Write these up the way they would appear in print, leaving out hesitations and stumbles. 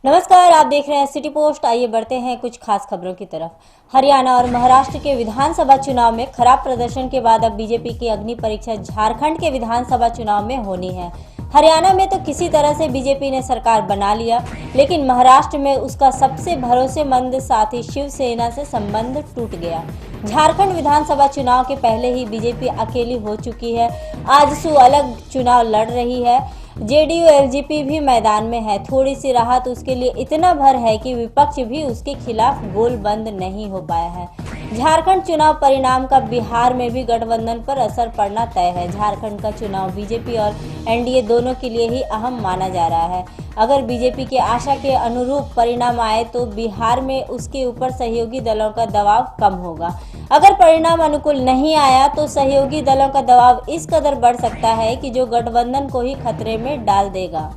नमस्कार, आप देख रहे हैं सिटी पोस्ट। आइए बढ़ते हैं कुछ खास खबरों की तरफ। हरियाणा और महाराष्ट्र के विधानसभा चुनाव में खराब प्रदर्शन के बाद अब बीजेपी की अग्नि परीक्षा झारखंड के विधानसभा चुनाव में होनी है। हरियाणा में तो किसी तरह से बीजेपी ने सरकार बना लिया, लेकिन महाराष्ट्र में उसका सबसे भरोसेमंद साथी शिवसेना से संबंध टूट गया। झारखंड विधानसभा चुनाव के पहले ही बीजेपी अकेली हो चुकी है। आजसू अलग चुनाव लड़ रही है। जेडीयू एलजेपी भी मैदान में है। थोड़ी सी राहत उसके लिए इतना भर है कि विपक्ष भी उसके खिलाफ गोल बंद नहीं हो पाया है। झारखंड चुनाव परिणाम का बिहार में भी गठबंधन पर असर पड़ना तय है। झारखंड का चुनाव बीजेपी और एनडीए दोनों के लिए ही अहम माना जा रहा है। अगर बीजेपी के आशा के अनुरूप परिणाम आए तो बिहार में उसके ऊपर सहयोगी दलों का दबाव कम होगा। अगर परिणाम अनुकूल नहीं आया तो सहयोगी दलों का दबाव इस कदर बढ़ सकता है कि जो गठबंधन को ही खतरे में डाल देगा।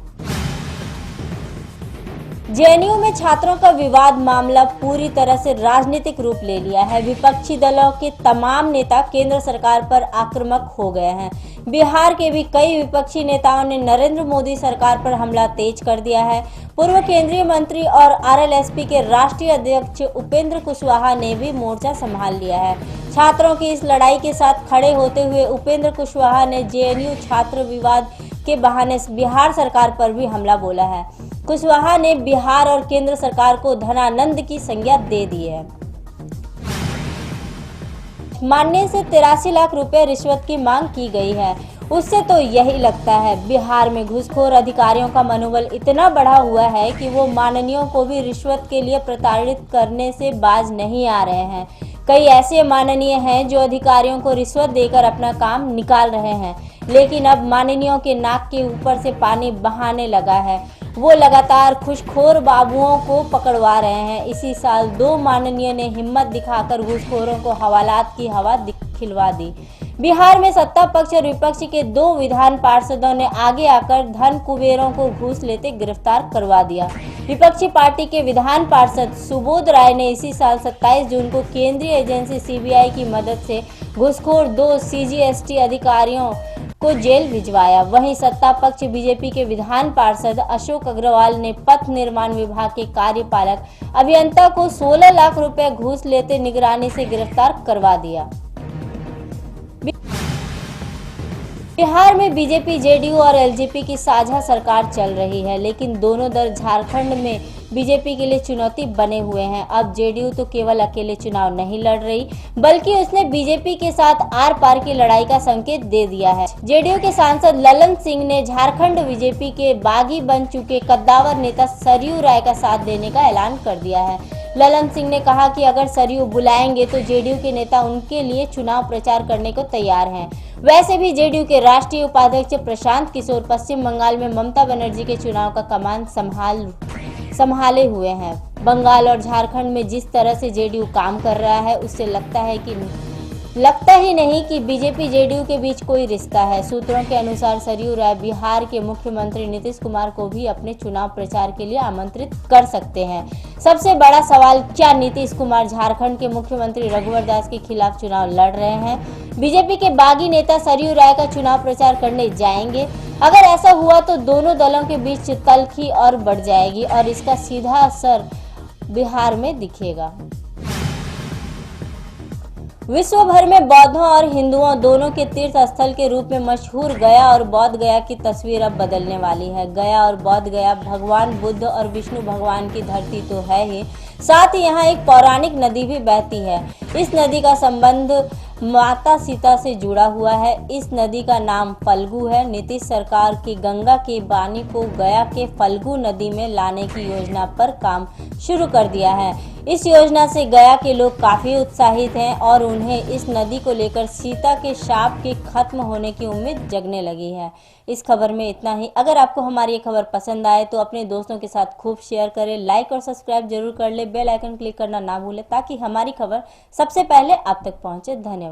जेएनयू में छात्रों का विवाद मामला पूरी तरह से राजनीतिक रूप ले लिया है। विपक्षी दलों के तमाम नेता केंद्र सरकार पर आक्रामक हो गए हैं। बिहार के भी कई विपक्षी नेताओं ने नरेंद्र मोदी सरकार पर हमला तेज कर दिया है। पूर्व केंद्रीय मंत्री और आरएलएसपी के राष्ट्रीय अध्यक्ष उपेंद्र कुशवाहा ने भी मोर्चा संभाल लिया है। छात्रों की इस लड़ाई के साथ खड़े होते हुए उपेंद्र कुशवाहा ने जेएनयू छात्र विवाद के बहाने बिहार सरकार पर भी हमला बोला है। कुशवाहा ने बिहार और केंद्र सरकार को धनानंद की संज्ञा दे दी है। मानने से 83 लाख रुपए रिश्वत की मांग की गई है। उससे तो यही लगता है बिहार में घूसखोर अधिकारियों का मनोबल इतना बढ़ा हुआ है कि वो माननीयों को भी रिश्वत के लिए प्रताड़ित करने से बाज नहीं आ रहे हैं। कई ऐसे माननीय हैं जो अधिकारियों को रिश्वत देकर अपना काम निकाल रहे हैं, लेकिन अब माननीयों के नाक के ऊपर से पानी बहाने लगा है। वो लगातार खुशखोर बाबुओं को पकड़वा रहे हैं। इसी साल 2 माननीय ने हिम्मत दिखाकर घूसखोरों को हवालात की हवा खिलवा दी। बिहार में सत्ता पक्ष और विपक्ष के 2 विधान पार्षदों ने आगे आकर धन कुबेरों को घूस लेते गिरफ्तार करवा दिया। विपक्षी पार्टी के विधान पार्षद सुबोध राय ने इसी साल 27 जून को केंद्रीय एजेंसी सीबीआई की मदद से घूसखोर 2 सीजीएसटी अधिकारियों को जेल भिजवाया। वहीं सत्ता पक्ष बीजेपी के विधान पार्षद अशोक अग्रवाल ने पथ निर्माण विभाग के कार्यपालक अभियंता को 16 लाख रुपए घूस लेते निगरानी से गिरफ्तार करवा दिया। बिहार में बीजेपी, जेडीयू और एलजेपी की साझा सरकार चल रही है, लेकिन दोनों दल झारखंड में बीजेपी के लिए चुनौती बने हुए हैं। अब जेडीयू तो केवल अकेले चुनाव नहीं लड़ रही, बल्कि उसने बीजेपी के साथ आर पार की लड़ाई का संकेत दे दिया है। जेडीयू के सांसद ललन सिंह ने झारखंड बीजेपी के बागी बन चुके कद्दावर नेता सरयू राय का साथ देने का ऐलान कर दिया है। ललन सिंह ने कहा कि अगर सरयू बुलाएंगे तो जेडीयू के नेता उनके लिए चुनाव प्रचार करने को तैयार हैं। वैसे भी जेडीयू के राष्ट्रीय उपाध्यक्ष प्रशांत किशोर पश्चिम बंगाल में ममता बनर्जी के चुनाव का कमान संभाले हुए हैं। बंगाल और झारखंड में जिस तरह से जेडीयू काम कर रहा है, उससे लगता ही नहीं कि बीजेपी जेडीयू के बीच कोई रिश्ता है। सूत्रों के अनुसार सरयू राय बिहार के मुख्यमंत्री नीतीश कुमार को भी अपने चुनाव प्रचार के लिए आमंत्रित कर सकते हैं। सबसे बड़ा सवाल, क्या नीतीश कुमार झारखंड के मुख्यमंत्री रघुवर दास के खिलाफ चुनाव लड़ रहे हैं? बीजेपी के बागी नेता सरयू राय का चुनाव प्रचार करने जाएंगे? अगर ऐसा हुआ तो दोनों दलों के बीच तल्खी और बढ़ जाएगी और इसका सीधा असर बिहार में दिखेगा। विश्व भर में बौद्धों और हिंदुओं दोनों के तीर्थ स्थल के रूप में मशहूर गया और बोध गया की तस्वीर अब बदलने वाली है। गया और बोध गया भगवान बुद्ध और विष्णु भगवान की धरती तो है ही, साथ ही यहाँ एक पौराणिक नदी भी बहती है। इस नदी का संबंध माता सीता से जुड़ा हुआ है। इस नदी का नाम फल्गु है। नीतीश सरकार की गंगा के पानी को गया के फल्गु नदी में लाने की योजना पर काम शुरू कर दिया है। इस योजना से गया के लोग काफी उत्साहित हैं और उन्हें इस नदी को लेकर सीता के शाप के खत्म होने की उम्मीद जगने लगी है। इस खबर में इतना ही। अगर आपको हमारी ये खबर पसंद आए तो अपने दोस्तों के साथ खूब शेयर करें, लाइक और सब्सक्राइब जरूर कर ले, बेल आइकन क्लिक करना ना भूलें ताकि हमारी खबर सबसे पहले आप तक पहुंचे। धन्यवाद।